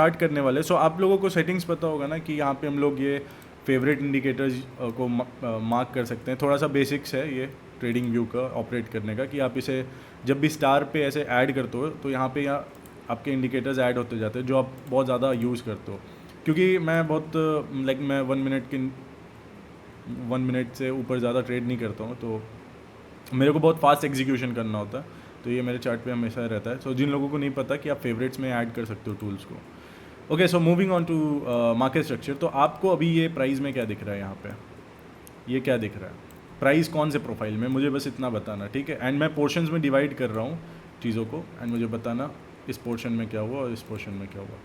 Start करने वाले। सो आप लोगों को सेटिंग्स पता होगा ना कि यहाँ पे हम लोग ये फेवरेट इंडिकेटर्स को मार्क कर सकते हैं। थोड़ा सा बेसिक्स है ये ट्रेडिंग व्यू का ऑपरेट करने का, कि आप इसे जब भी स्टार पे ऐसे ऐड करते हो तो यहाँ पे आपके इंडिकेटर्स ऐड होते जाते हैं जो आप बहुत ज़्यादा यूज़ करते हो। क्योंकि मैं बहुत मैं 1 मिनट से ऊपर ज़्यादा ट्रेड नहीं करता हूँ, तो मेरे को बहुत फास्ट एग्जीक्यूशन करना होता है, तो ये मेरे चार्ट पे हमेशा रहता है। सो जिन लोगों को नहीं पता कि आप फेवरेट्स में ऐड कर सकते हो टूल्स को। Okay, so moving on to market structure. तो आपको अभी ये प्राइस में क्या दिख रहा है, यहाँ पे ये क्या दिख रहा है, प्राइस कौन से प्रोफाइल में, मुझे बस इतना बताना, ठीक है। एंड मैं पोर्शंस में डिवाइड कर रहा हूँ चीज़ों को, एंड मुझे बताना इस पोर्शन में क्या हुआ और इस पोर्शन में क्या हुआ।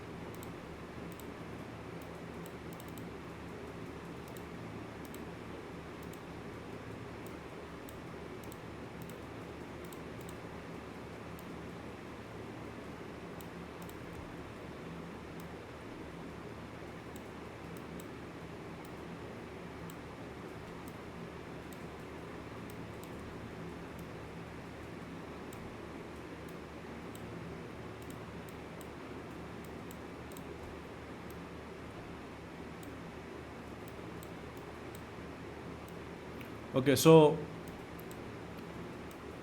ओके, सो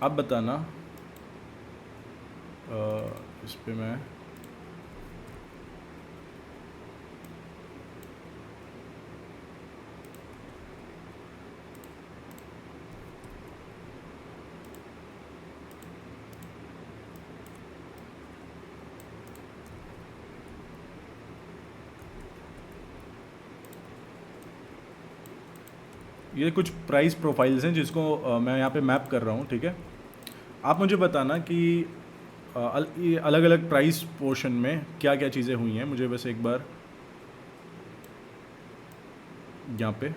आप बताना इस पे मैं ये कुछ प्राइस प्रोफाइल्स हैं जिसको मैं यहाँ पे मैप कर रहा हूँ, ठीक है। आप मुझे बताना कि ये अलग अलग प्राइस पोर्शन में क्या क्या चीज़ें हुई हैं, मुझे बस एक बार यहाँ पे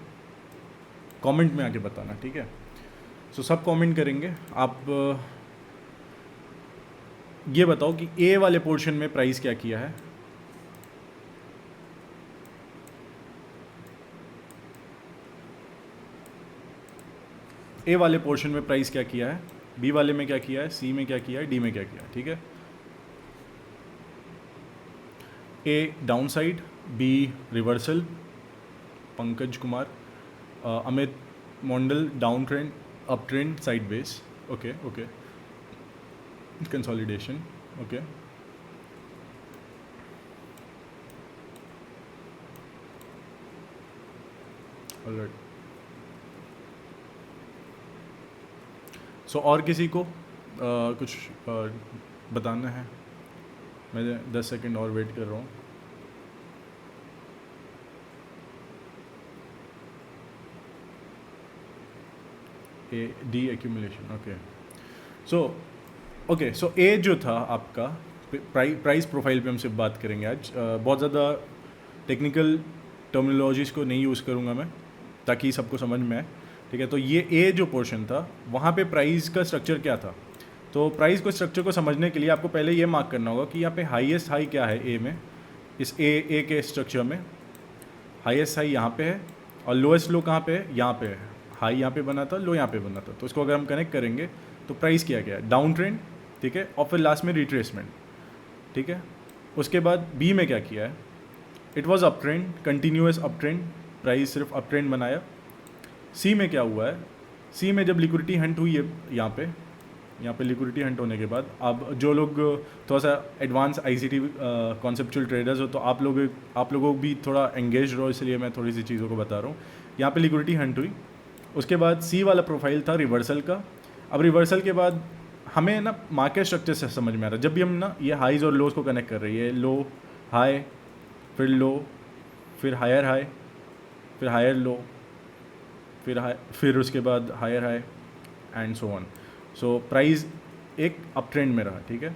कमेंट में आके बताना, ठीक है। सो सब कमेंट करेंगे। आप ये बताओ कि ए वाले पोर्शन में प्राइस क्या किया है, ए वाले पोर्शन में प्राइस क्या किया है, बी वाले में क्या किया है, सी में क्या किया है, डी में क्या किया है, ठीक है। A down side, B reversal, Pankaj Kumar, Amit Mondal down trend, up trend, side base, okay okay, consolidation, okay. Alright, so और किसी को कुछ बताना है? मैं 10 सेकंड और वेट कर रहा हूँ। A D accumulation, okay. So A जो था आपका प्राइस प्रोफाइल पे हम सिर्फ बात करेंगे आज। बहुत ज़्यादा टेक्निकल टर्मिनोलॉजीज़ को नहीं यूज़ करूँगा मैं, ताकि सबको समझ में आए, ठीक है। तो ये ए जो पोर्शन था वहाँ पे प्राइस का स्ट्रक्चर क्या था। तो प्राइस को स्ट्रक्चर को समझने के लिए आपको पहले ये मार्क करना होगा कि यहाँ पे हाईएस्ट हाई क्या है ए में, इस ए के स्ट्रक्चर में हाईएस्ट हाई यहाँ पे है और लोएस्ट लो कहाँ पे है, यहाँ पे है। हाई यहाँ पे बना था, लो यहाँ पे बना था, तो इसको अगर हम कनेक्ट करेंगे तो प्राइस क्या गया, डाउन ट्रेंड, ठीक है, और फिर लास्ट में रिट्रेसमेंट, ठीक है। उसके बाद बी में क्या किया है, it was up trend, continuous up trend, price सिर्फ अप ट्रेंड बनाया। सी में क्या हुआ है, सी में जब लिक्विडिटी हंट हुई है यहाँ पे लिक्विडिटी हंट होने के बाद, अब जो लोग थोड़ा सा एडवांस आईसीटी कॉन्सेप्चुअल ट्रेडर्स हो तो आप लोगों भी थोड़ा एंगेज रहो, इसलिए मैं थोड़ी सी चीज़ों को बता रहा हूँ। यहाँ पे लिक्विडिटी हंट हुई, उसके बाद सी वाला प्रोफाइल था रिवर्सल का। अब रिवर्सल के बाद हमें ना मार्केट स्ट्रक्चर से समझ में आ रहा है, जब भी हम ना ये हाईज और लोज को कनेक्ट कर रही है, लो हाई, फिर लो, फिर हायर हाई, फिर हायर लो, फिर उसके बाद higher high and so on. So price एक अप ट्रेंड में रहा, ठीक है।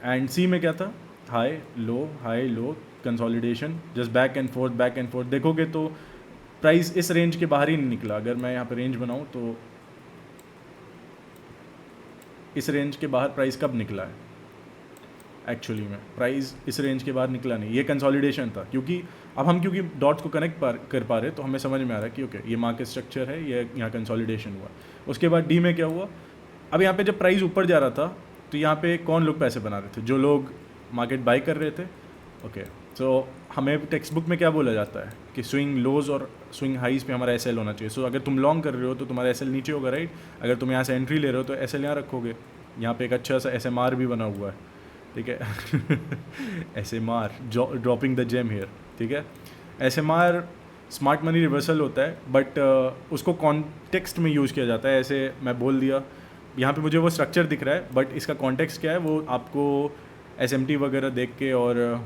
एंड सी में क्या था, high low consolidation, just back and forth. देखोगे तो प्राइस इस रेंज के बाहर ही नहीं निकला। अगर मैं यहाँ पर रेंज बनाऊँ तो इस रेंज के बाहर प्राइस कब निकला है, एक्चुअली में प्राइस इस रेंज के बाहर निकला नहीं, ये कंसोलिडेशन था। क्योंकि क्योंकि डॉट्स को कनेक्ट कर पा रहे तो हमें समझ में आ रहा है कि ओके ये मार्केट स्ट्रक्चर है, ये यहाँ कंसोलिडेशन हुआ। उसके बाद डी में क्या हुआ, अब यहाँ पे जब प्राइस ऊपर जा रहा था तो यहाँ पे कौन लोग पैसे बना रहे थे, जो लोग मार्केट बाई कर रहे थे, ओके। सो हमें टेक्स्ट बुक में क्या बोला जाता है कि स्विंग लोज और स्विंग हाइज पे हमारा एसएल होना चाहिए. सो अगर तुम लॉन्ग कर रहे हो तो तुम्हारा एसएल नीचे होगा, राइट. अगर तुम यहाँ से एंट्री ले रहे हो तो एसएल यहाँ रखोगे. यहाँ पे एक अच्छा सा एसएमआर भी बना हुआ है, ठीक है. SMR, dropping the gem here, ठीक है. एसएमआर स्मार्ट मनी रिवर्सल होता है, बट उसको कॉन्टेक्स्ट में यूज़ किया जाता है. ऐसे मैं बोल दिया, यहाँ पे मुझे वो स्ट्रक्चर दिख रहा है, बट इसका कॉन्टेक्स्ट क्या है वो आपको एसएमटी वगैरह देख के और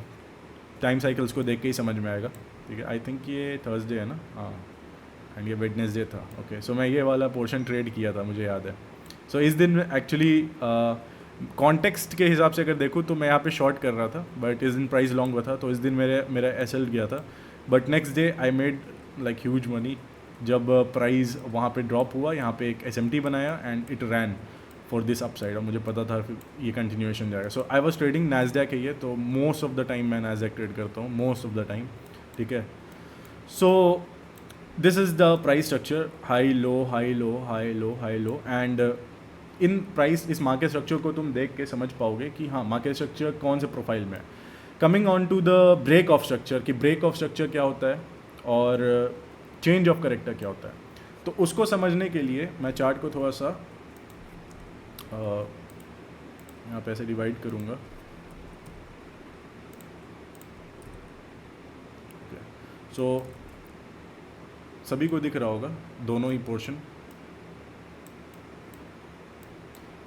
टाइम साइकिल्स को देख के ही समझ में आएगा, ठीक है. आई थिंक ये थर्सडे है ना, हाँ, एंड ये वेडनेसडे था. ओके, सो मैं ये वाला पोर्शन ट्रेड किया था, मुझे याद है. सो इस दिन एक्चुअली कॉन्टेक्स्ट के हिसाब से अगर देखूँ तो मैं यहाँ पे शॉर्ट कर रहा था, बट इस दिन प्राइस लॉन्ग हुआ था, तो इस दिन मेरा एसएल गया था. But next day I made like huge money जब प्राइस वहाँ पे ड्रॉप हुआ. यहाँ पे एक एसएमटी बनाया and it rain for this upside, और मुझे पता था फिर ये कंटिन्यूएशन जाएगा. सो आई वाज ट्रेडिंग नैस्डैक है ये, तो मोस्ट ऑफ द टाइम मैं नैस्डैक ट्रेड करता हूँ, मोस्ट ऑफ द टाइम, ठीक है. So this is the price structure, high low high low high low high low. And in price, इस market structure को तुम देख के समझ पाओगे कि हाँ मार्केट स्ट्रक्चर कौन से प्रोफाइल में है. Coming on to the break of structure, कि ब्रेक ऑफ स्ट्रक्चर क्या होता है और चेंज ऑफ करेक्टर क्या होता है, तो उसको समझने के लिए मैं चार्ट को थोड़ा सा यहाँ पे ऐसे डिवाइड करूँगा. सो सभी को दिख रहा होगा दोनों ही पोर्शन.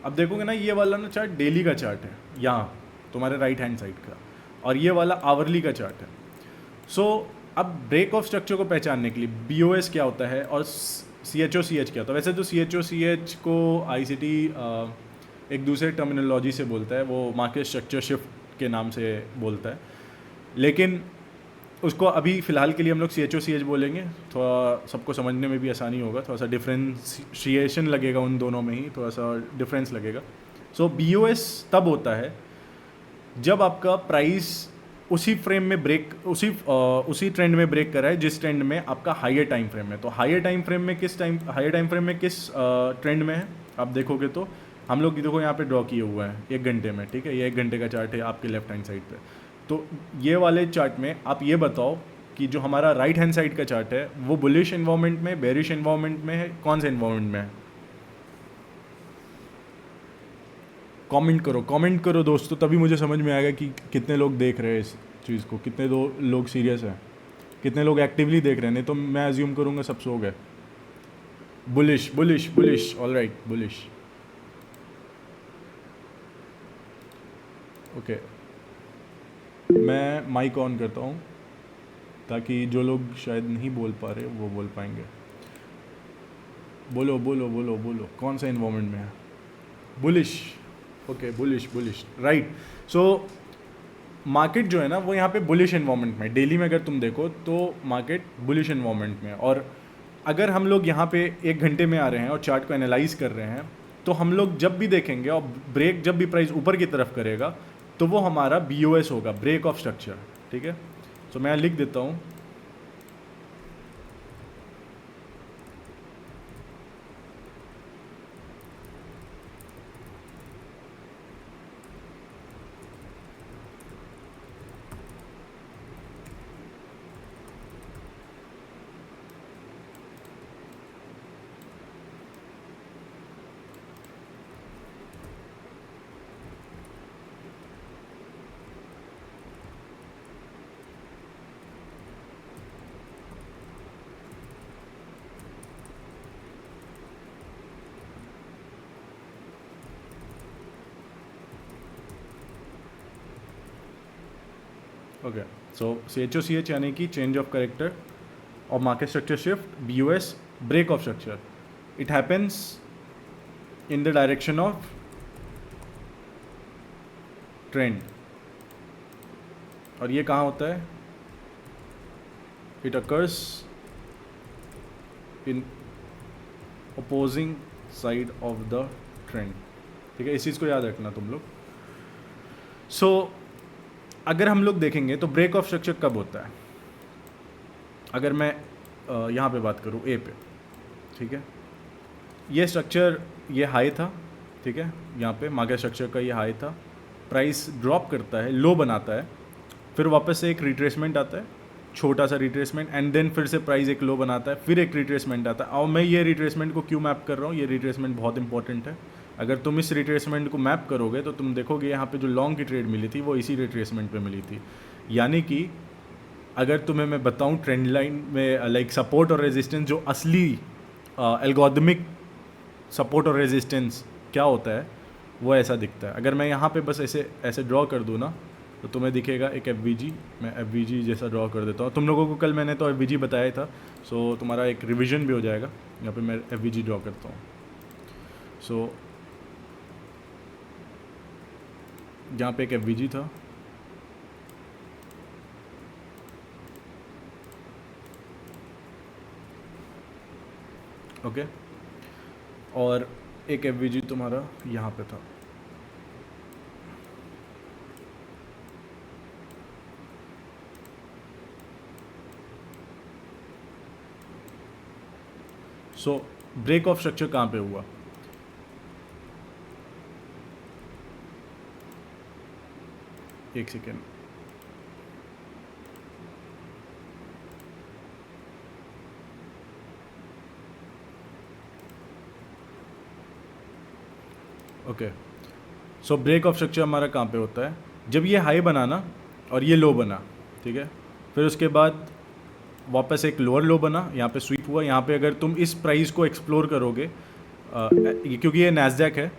अब देखोगे ना, ये वाला ना चार्ट डेली का चार्ट है यहाँ तुम्हारे राइट हैंड साइड का, और ये वाला आवरली का चार्ट है. सो अब ब्रेक ऑफ स्ट्रक्चर को पहचानने के लिए BOS क्या होता है और CHOCH क्या होता है. वैसे तो CHOCH को ICT एक दूसरे टर्मिनोलॉजी से बोलता है, वो मार्केट स्ट्रक्चर शिफ्ट के नाम से बोलता है, लेकिन उसको अभी फ़िलहाल के लिए हम लोग CHOCH बोलेंगे. थोड़ा सबको समझने में भी आसानी होगा, थोड़ा सा डिफ्रेंशिएशन लगेगा उन दोनों में ही, थोड़ा सा डिफरेंस लगेगा. सो BOS तब होता है जब आपका प्राइस उसी फ्रेम में ब्रेक, उसी ट्रेंड में ब्रेक कर रहा है जिस ट्रेंड में आपका हायर टाइम फ्रेम है. तो हायर टाइम फ्रेम में किस ट्रेंड में है आप देखोगे तो हम लोग देखो यहाँ पे ड्रॉ किए हुए हैं 1 घंटे में, ठीक है. ये 1 घंटे का चार्ट है आपके लेफ्ट हैंड साइड पे. तो ये वाले चार्ट में आप ये बताओ कि जो हमारा राइट हैंड साइड का चार्ट है वो बुलिश एनवायरनमेंट में, बेरिश एनवायरनमेंट में है, कौन से एनवायरनमेंट में है. कमेंट करो दोस्तों, तभी मुझे समझ में आएगा कि कितने लोग देख रहे हैं इस चीज़ को, कितने लोग सीरियस हैं, कितने लोग एक्टिवली देख रहे हैं. नहीं तो मैं अज्यूम करूँगा सब सो गए. Bullish, alright, bullish. ओके, मैं माइक ऑन करता हूँ ताकि जो लोग शायद नहीं बोल पा रहे वो बोल पाएंगे. बोलो कौन सा एनवायरनमेंट में है. Bullish, okay, bullish, right. So market जो है ना वो यहाँ पे बुलिश एनवायरनमेंट में, डेली में अगर तुम देखो तो मार्केट बुलिश एनवायरनमेंट में. और अगर हम लोग यहाँ पे 1 घंटे में आ रहे हैं और चार्ट को एनालाइज कर रहे हैं, तो हम लोग जब भी देखेंगे और ब्रेक जब भी प्राइस ऊपर की तरफ करेगा तो वो हमारा BOS होगा, ब्रेक ऑफ स्ट्रक्चर, ठीक है. सो मैं लिख देता हूँ. ओके, सो CHOCH यानी कि चेंज ऑफ करेक्टर और market structure shift. BOS break of structure. It happens in the direction of trend. और ये कहाँ होता है? It occurs in opposing side of the trend, ठीक है. इस चीज़ को याद रखना तुम लोग. सो अगर हम लोग देखेंगे तो ब्रेक ऑफ स्ट्रक्चर कब होता है. अगर मैं यहाँ पे बात करूँ A पे, ठीक है. ये स्ट्रक्चर, ये हाई था, ठीक है. यहाँ पे मार्केट स्ट्रक्चर का ये हाई था, प्राइस ड्रॉप करता है, लो बनाता है, फिर वापस से एक रिट्रेसमेंट आता है, छोटा सा रिट्रेसमेंट, एंड देन फिर से प्राइस एक लो बनाता है, फिर एक रिट्रेसमेंट आता है। और मैं ये रिट्रेसमेंट को क्यों मैप कर रहा हूँ, ये रिट्रेसमेंट बहुत इंपॉर्टेंट है। अगर तुम इस रिट्रेसमेंट को मैप करोगे तो तुम देखोगे यहाँ पे जो लॉन्ग की ट्रेड मिली थी वो इसी रिट्रेसमेंट पे मिली थी। यानी कि अगर तुम्हें मैं बताऊँ ट्रेंड लाइन में लाइक सपोर्ट और रेजिस्टेंस, जो असली एल्गोरिथमिक सपोर्ट और रेजिस्टेंस क्या होता है, वो ऐसा दिखता है। अगर मैं यहाँ पे बस ऐसे ऐसे ड्रॉ कर दूँ ना, तो तुम्हें दिखेगा एक एफ, मैं एफ जैसा ड्रॉ कर देता हूँ। तुम लोगों को कल मैंने तो एफ बताया था, सो तुम्हारा एक रिवीजन भी हो जाएगा। यहाँ पे मैं एफ ड्रॉ करता हूँ। सो यहाँ पे एक एफ था, ओके, और एक एफ तुम्हारा यहाँ पे था। सो ब्रेक ऑफ स्ट्रक्चर कहाँ पे हुआ, एक second, okay. So break of structure हमारा कहाँ पे होता है, जब ये हाई बना ना और ये लो बना, ठीक है, फिर उसके बाद वापस एक लोअर लो बना, यहाँ पे स्वीप हुआ। यहाँ पे अगर तुम इस प्राइस को एक्सप्लोर करोगे, क्योंकि ये नैस्डैक है,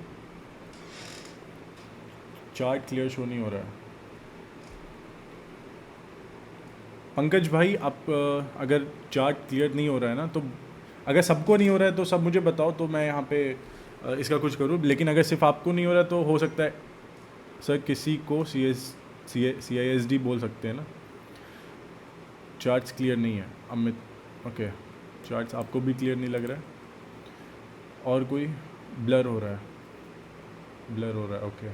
चार्ट क्लियर शो नहीं हो रहा है पंकज भाई। आप अगर चार्ट क्लियर नहीं हो रहा है ना, तो अगर सबको नहीं हो रहा है तो सब मुझे बताओ, तो मैं यहाँ पे इसका कुछ करूँ। लेकिन अगर सिर्फ आपको नहीं हो रहा है तो हो सकता है सर किसी को CISD बोल सकते हैं ना। चार्ट्स क्लियर नहीं है अमित, ओके, चार्ट्स आपको भी क्लियर नहीं लग रहा है, और कोई ब्लर हो रहा है, ब्लर हो रहा है, ओके।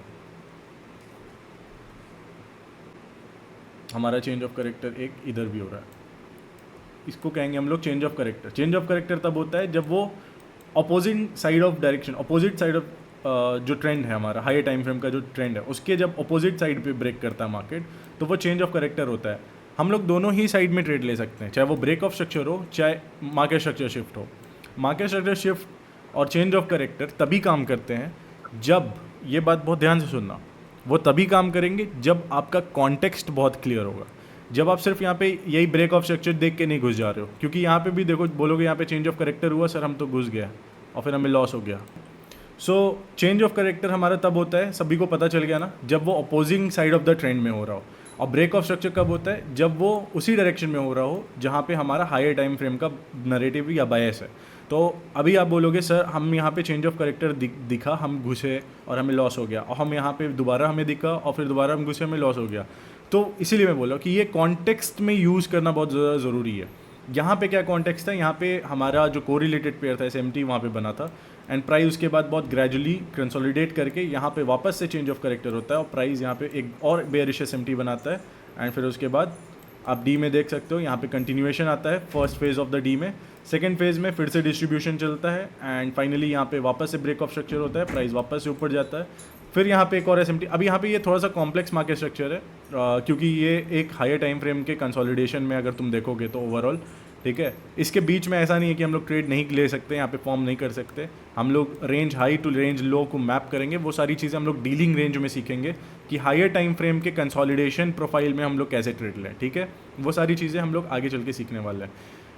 हमारा चेंज ऑफ करेक्टर एक इधर भी हो रहा है, इसको कहेंगे हम लोग change of character. Change of character तब होता है जब वो opposite side of direction, opposite side of जो ट्रेंड है हमारा, हाई टाइम फ्रेम का जो ट्रेंड है, उसके जब अपोजिट साइड पे ब्रेक करता है मार्केट, तो वो चेंज ऑफ करेक्टर होता है। हम लोग दोनों ही साइड में ट्रेड ले सकते हैं, चाहे वो ब्रेक ऑफ स्ट्रक्चर हो, चाहे मार्केट स्ट्रक्चर शिफ्ट हो। मार्केट स्ट्रक्चर शिफ्ट और चेंज ऑफ करेक्टर तभी काम करते हैं जब, ये बात बहुत ध्यान से सुनना, वो तभी काम करेंगे जब आपका कॉन्टेक्स्ट बहुत क्लियर होगा। जब आप सिर्फ यहाँ पे यही ब्रेक ऑफ स्ट्रक्चर देख के नहीं घुस जा रहे हो, क्योंकि यहाँ पे भी देखो, बोलोगे यहाँ पे चेंज ऑफ करेक्टर हुआ सर, हम तो घुस गया और फिर हमें लॉस हो गया। सो चेंज ऑफ करेक्टर हमारा तब होता है, सभी को पता चल गया ना, जब वो opposing side of the trend में हो रहा हो। और ब्रेक ऑफ स्ट्रक्चर कब होता है, जब वो उसी डायरेक्शन में हो रहा हो जहाँ पे हमारा हायर टाइम फ्रेम का नरेटिव या बायस है। तो अभी आप बोलोगे सर हम यहाँ पे चेंज ऑफ करेक्टर दिखा, हम घुसे और हमें लॉस हो गया, और हम यहाँ पे दोबारा हमें दिखा और फिर दोबारा हम घुसे, हमें लॉस हो गया। तो इसीलिए मैं बोल रहा हूँ कि ये कॉन्टेक्स्ट में यूज़ करना बहुत ज़्यादा ज़रूरी है। यहाँ पे क्या कॉन्टेक्स्ट था, यहाँ पे हमारा जो कोरिलेटेड पेयर था SMT वहाँ पे बना था, एंड प्राइस उसके बाद बहुत ग्रेजुअली कंसोलिडेट करके यहाँ पे वापस से चेंज ऑफ करेक्टर होता है, और प्राइस यहाँ पे एक और बेयरिश SMT बनाता है, एंड फिर उसके बाद आप डी में देख सकते हो यहाँ पे कंटिन्यूएशन आता है first phase of the D में। सेकंड फेज़ में फिर से डिस्ट्रीब्यूशन चलता है, एंड फाइनली यहाँ पे वापस से ब्रेक ऑफ स्ट्रक्चर होता है, प्राइस वापस से ऊपर जाता है, फिर यहाँ पे एक और SMT। अब यहाँ पे ये थोड़ा सा कॉम्प्लेक्स मार्केट स्ट्रक्चर है, क्योंकि ये एक हायर टाइम फ्रेम के कंसोलिडेशन में अगर तुम देखोगे तो ओवरऑल, ठीक है, इसके बीच में ऐसा नहीं है कि हम लोग ट्रेड नहीं ले सकते, यहाँ पे फॉर्म नहीं कर सकते। हम लोग रेंज हाई टू रेंज लो को मैप करेंगे, वो सारी चीज़ें हम लोग डीलिंग रेंज में सीखेंगे कि हायर टाइम फ्रेम के कंसोलिडेशन प्रोफाइल में हम लोग कैसे ट्रेड लें, ठीक है। वो सारी चीज़ें हम लोग आगे चल के सीखने वाले हैं।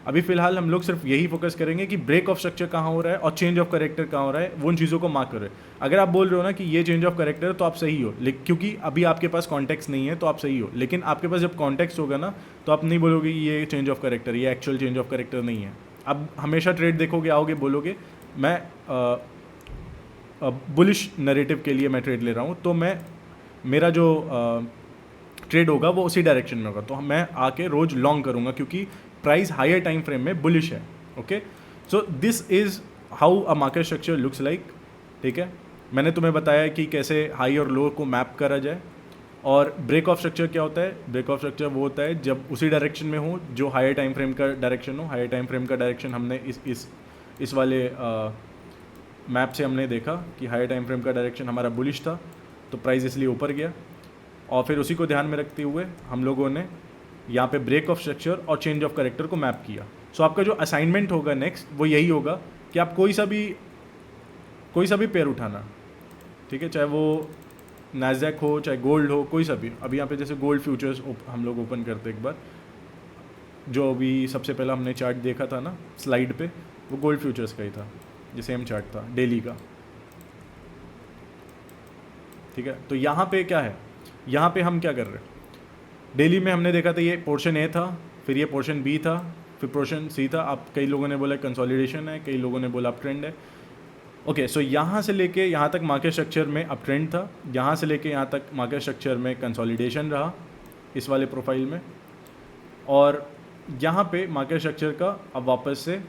अभी फिलहाल हम लोग सिर्फ यही फोकस करेंगे कि ब्रेक ऑफ स्ट्रक्चर कहाँ हो रहा है और चेंज ऑफ करेक्टर कहाँ हो रहा है, वो उन चीज़ों को मार्क करें। अगर आप बोल रहे हो ना कि ये चेंज ऑफ करेक्टर है तो आप सही हो, लेकिन क्योंकि अभी आपके पास कॉन्टेक्स्ट नहीं है तो आप सही हो, लेकिन आपके पास जब कॉन्टेक्स्ट होगा ना तो आप नहीं बोलोगे ये चेंज ऑफ करेक्टर, ये एक्चुअल चेंज ऑफ करेक्टर नहीं है। अब हमेशा ट्रेड देखोगे, आओगे, बोलोगे मैं बुलिश नरेटिव के लिए मैं ट्रेड ले रहा हूँ, तो मैं मेरा जो ट्रेड होगा वो उसी डायरेक्शन में होगा, तो मैं आके रोज़ लॉन्ग करूँगा क्योंकि प्राइस हायर टाइम फ्रेम में बुलिश है। Okay, so this is how a market structure looks like, ठीक है। मैंने तुम्हें बताया कि कैसे हाई और लो को मैप करा जाए। और ब्रेक ऑफ स्ट्रक्चर क्या होता है, ब्रेक ऑफ स्ट्रक्चर वो होता है जब उसी डायरेक्शन में हो जो हायर टाइम फ्रेम का डायरेक्शन हो। हायर टाइम फ्रेम का डायरेक्शन हमने इस वाले मैप से हमने देखा कि हायर टाइम फ्रेम का डायरेक्शन हमारा बुलिश था, तो प्राइस इसलिए ऊपर गया। और फिर उसी को ध्यान में रखते हुए हम लोगों ने यहाँ पे ब्रेक ऑफ स्ट्रक्चर और चेंज ऑफ करेक्टर को मैप किया। सो आपका जो असाइनमेंट होगा नेक्स्ट वो यही होगा कि आप कोई सा भी पेयर उठाना, ठीक है, चाहे वो नैस्डैक हो चाहे गोल्ड हो, कोई सा भी। अभी यहाँ पे जैसे गोल्ड फ्यूचर्स हम लोग ओपन करते एक बार, जो अभी सबसे पहला हमने चार्ट देखा था ना स्लाइड पे, वो गोल्ड फ्यूचर्स का ही था, जो सेम चार्ट था डेली का, ठीक है। तो यहाँ पे क्या है, यहाँ पे हम क्या कर रहे हैं, डेली में हमने देखा था ये पोर्शन ए था, फिर ये पोर्शन बी था, फिर पोर्शन सी था। आप कई लोगों ने बोला कंसोलिडेशन है, कई लोगों ने बोला अप ट्रेंड है। ओके, सो यहाँ से लेके यहाँ तक मार्केट स्ट्रक्चर में अप ट्रेंड था, यहाँ से लेके यहाँ तक मार्केट स्ट्रक्चर में कंसोलिडेशन रहा इस वाले प्रोफाइल में, और यहाँ पे मार्केट स्ट्रक्चर का अब वापस से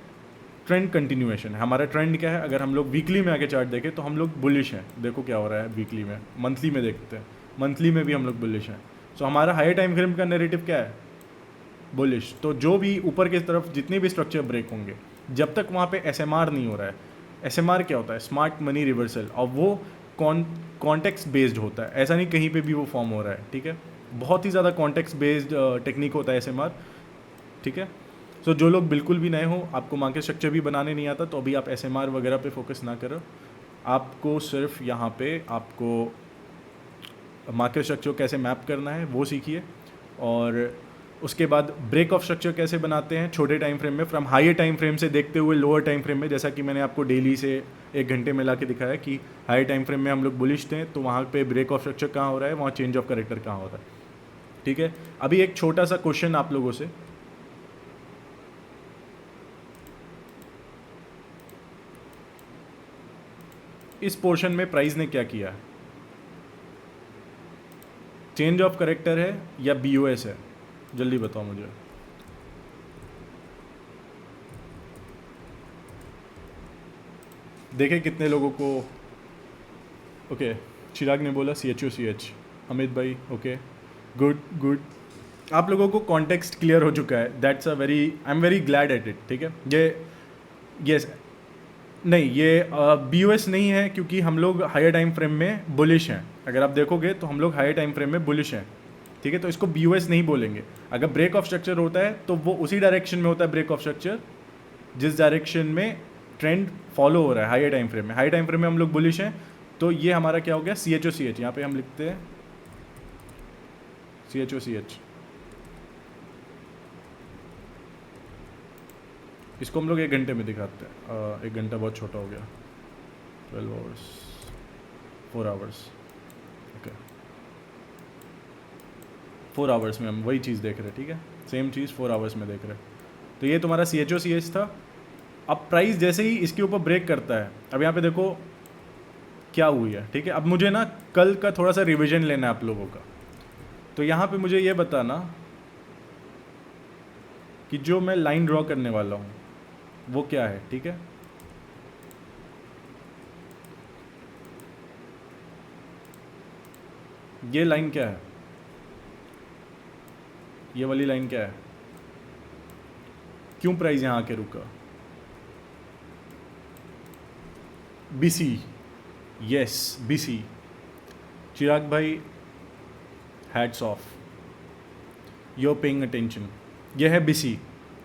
ट्रेंड कंटिन्यूएशन है। हमारा ट्रेंड क्या है, अगर हम लोग वीकली में आके चार्ट देखें तो हम लोग बुलिश हैं। देखो क्या हो रहा है वीकली में, मंथली में देखते हैं, मंथली में भी हम लोग बुलिश हैं। सो हमारा हायर टाइम फ्रेम का नैरेटिव क्या है, बुलिश। तो जो भी ऊपर की तरफ जितने भी स्ट्रक्चर ब्रेक होंगे, जब तक वहाँ पे एसएमआर नहीं हो रहा है, एसएमआर क्या होता है, स्मार्ट मनी रिवर्सल, और वो कॉन्टेक्स्ट बेस्ड होता है, ऐसा नहीं कहीं पे भी वो फॉर्म हो रहा है, ठीक है। बहुत ही ज़्यादा कॉन्टेक्स्ट बेस्ड टेक्निक होता है एसएमआर, ठीक है। सो जो लोग बिल्कुल भी नए हो, आपको मार्केट स्ट्रक्चर भी बनाने नहीं आता, तो अभी आप एसएमआर वगैरह पे फोकस ना करो। आपको सिर्फ यहाँ पे आपको मार्केट स्ट्रक्चर कैसे मैप करना है वो सीखिए, और उसके बाद ब्रेक ऑफ स्ट्रक्चर कैसे बनाते हैं छोटे टाइम फ्रेम में, फ्रॉम हायर टाइम फ्रेम से देखते हुए लोअर टाइम फ्रेम में। जैसा कि मैंने आपको डेली से 1 घंटे में ला के दिखाया कि हायर टाइम फ्रेम में हम लोग बुलिश थे, तो वहाँ पे ब्रेक ऑफ स्ट्रक्चर कहाँ हो रहा है, वहाँ चेंज ऑफ करेक्टर कहाँ हो रहा है, ठीक है। अभी एक छोटा सा क्वेश्चन आप लोगों से, इस पोर्शन में प्राइस ने क्या किया है, चेंज ऑफ करेक्टर है या बीओएस है, जल्दी बताओ मुझे। देखें कितने लोगों को, ओके, चिराग ने बोला CHO अमित भाई, ओके, गुड गुड, आप लोगों को कॉन्टेक्स्ट क्लियर हो चुका है, that's a very, I am very glad at it, ठीक है। ये नहीं, ये BOS नहीं है, क्योंकि हम लोग हायर टाइम फ्रेम में बुलिश हैं। अगर आप देखोगे तो हम लोग हायर टाइम फ्रेम में बुलिश हैं, ठीक है, तो इसको BOS नहीं बोलेंगे। अगर ब्रेक ऑफ स्ट्रक्चर होता है तो वो उसी डायरेक्शन में होता है ब्रेक ऑफ स्ट्रक्चर जिस डायरेक्शन में ट्रेंड फॉलो हो रहा है हायर टाइम फ्रेम में। हायर टाइम फ्रेम में हम लोग बुलिश हैं, तो ये हमारा क्या हो गया, CHO यहाँ पे हम लिखते हैं CHO। इसको हम लोग 1 घंटे में दिखाते हैं, 1 घंटा बहुत छोटा हो गया, 12 आवर्स, 4 आवर्स, ओके, 4 आवर्स में हम वही चीज़ देख रहे हैं, ठीक है, सेम चीज़ 4 आवर्स में देख रहे हैं। तो ये तुम्हारा CHO था। अब प्राइस जैसे ही इसके ऊपर ब्रेक करता है, अब यहाँ पे देखो क्या हुई है, ठीक है। अब मुझे ना कल का थोड़ा सा रिवीजन लेना है आप लोगों का, तो यहाँ पे मुझे ये बताना कि जो मैं लाइन ड्रॉ करने वाला हूँ वो क्या है, ठीक है। ये लाइन क्या है, ये वाली लाइन क्या है, क्यों प्राइस यहाँ आके रुका, BC, यस BC, चिराग भाई hats off, you are paying attention. यह है BC,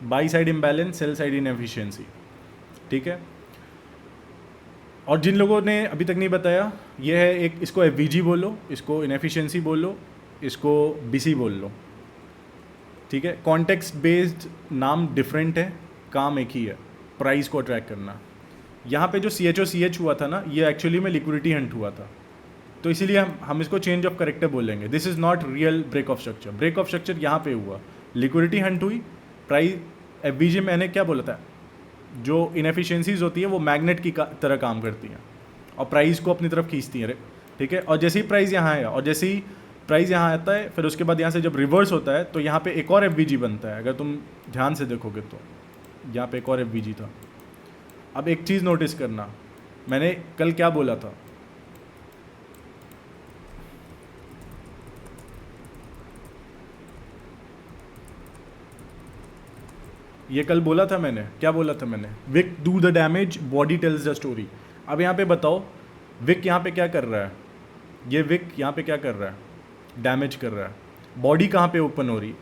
buy side imbalance, sell side inefficiency, ठीक है। और जिन लोगों ने अभी तक नहीं बताया, यह है एक, इसको FVG बोलो, इसको इनएफिशिएंसी बोलो, इसको BC बोल लो, ठीक है। कॉन्टेक्स्ट बेस्ड नाम डिफरेंट है, काम एक ही है, प्राइस को ट्रैक करना। यहाँ पे जो CHO हुआ था ना, ये एक्चुअली में लिक्विडिटी हंट हुआ था, तो इसीलिए हम इसको चेंज ऑफ करेक्टर बोलेंगे। This is not real break of structure. Break of structure यहाँ पे हुआ, लिक्विडिटी हंट हुई, प्राइस FVG मैंने क्या बोला था, जो इनएफिशिएंसीज होती है वो मैग्नेट की तरह काम करती हैं और प्राइस को अपनी तरफ खींचती हैं, ठीक है। और जैसे ही प्राइस यहाँ आया और जैसे ही प्राइस यहाँ आता है, फिर उसके बाद यहाँ से जब रिवर्स होता है तो यहाँ पे एक और FVG बनता है। अगर तुम ध्यान से देखोगे तो यहाँ पे एक और FVG था। अब एक चीज़ नोटिस करना, मैंने कल क्या बोला था, ये कल बोला था मैंने, क्या बोला था मैंने, wick do the damage, body tells the story. अब यहाँ पे बताओ विक यहाँ पे क्या कर रहा है, ये विक यहाँ पे क्या कर रहा है, डैमेज कर रहा है। बॉडी कहाँ पे ओपन हो रही,